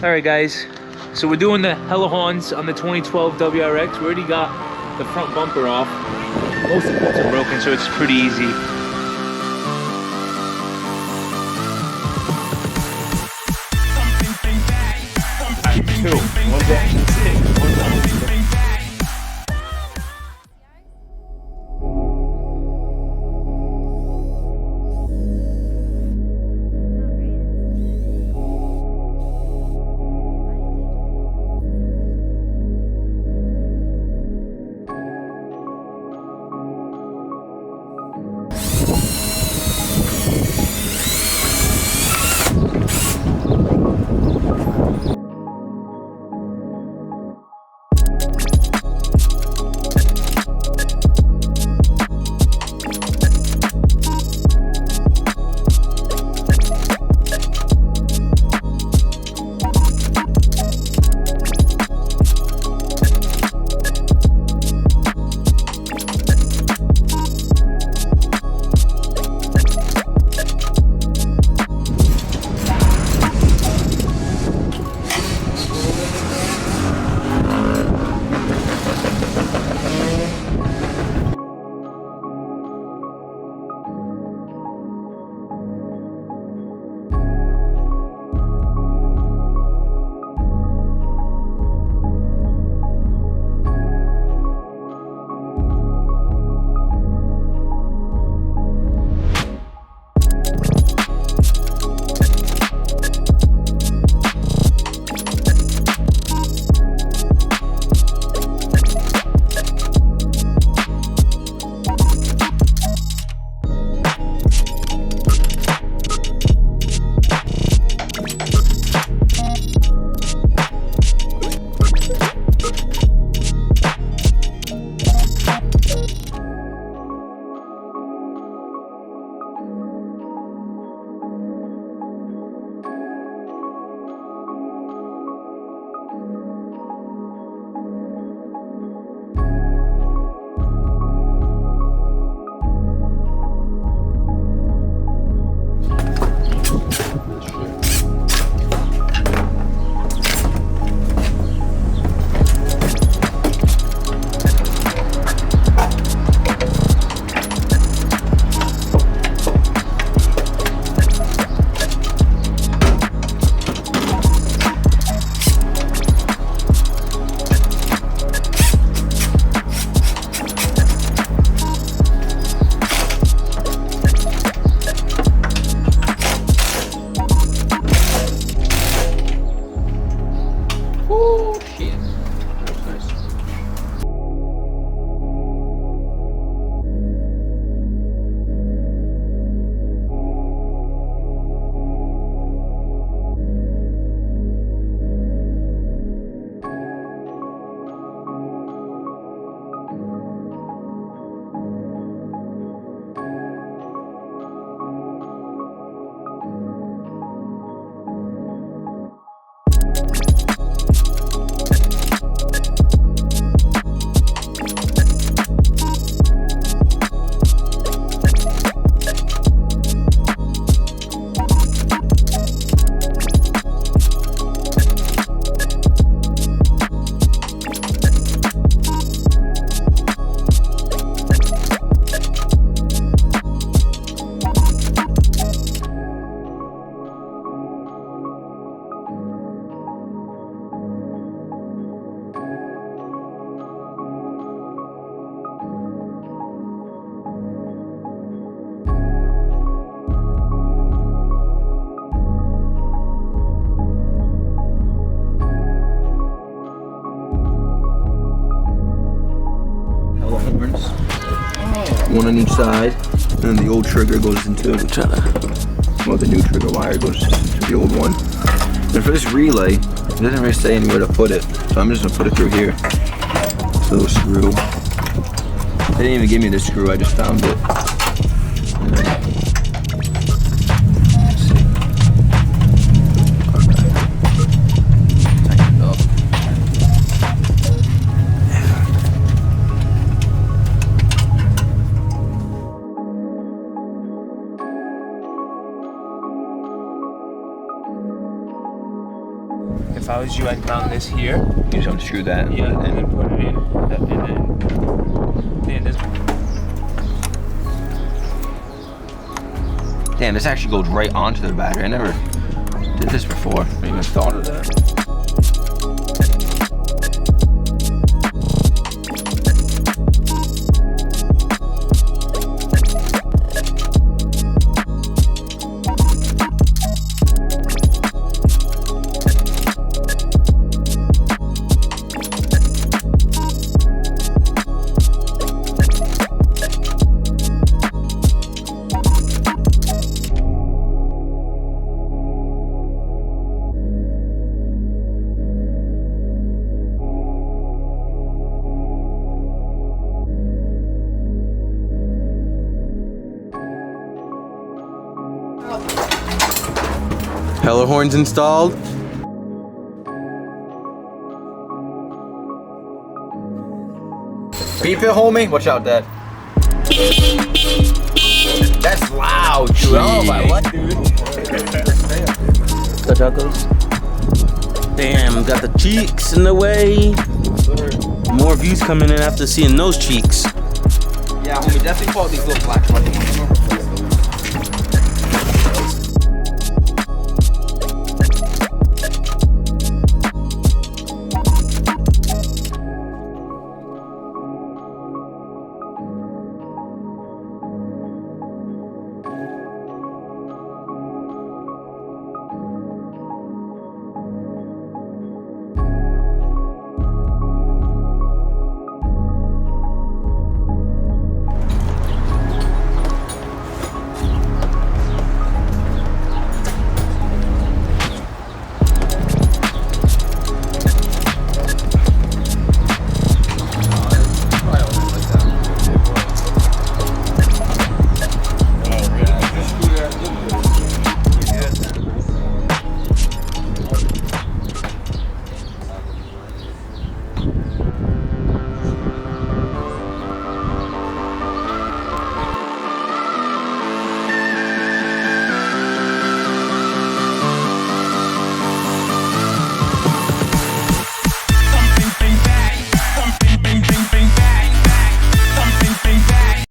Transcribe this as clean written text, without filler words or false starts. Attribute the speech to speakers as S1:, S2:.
S1: Alright guys, so we're doing the hella horns on the 2012 WRX. We already got the front bumper off. Most of the clips are broken, so it's pretty easy. Two. One's action 6. One's action 6.
S2: One on each side, and then the old trigger goes into each other. Well, the new trigger wire goes into the old one. And for this relay, it doesn't really say anywhere to put it, so I'm just gonna put it through here. This little screw. They didn't even give me this screw, I just found it.
S1: if I was you, I'd mount this here.
S2: You just unscrew that.
S1: Yeah, and then put it in. And then this.
S2: Damn, this actually goes right onto the battery. I never did this before. I even thought of that.
S3: Hella horns installed.
S2: Beep it, homie. Watch out, Dad. That's loud, dude. Oh my what, dude?
S3: Touch out those. Damn, got the cheeks in the way. More views coming in after seeing those cheeks.
S2: Yeah, homie, definitely call these little black fucking ones.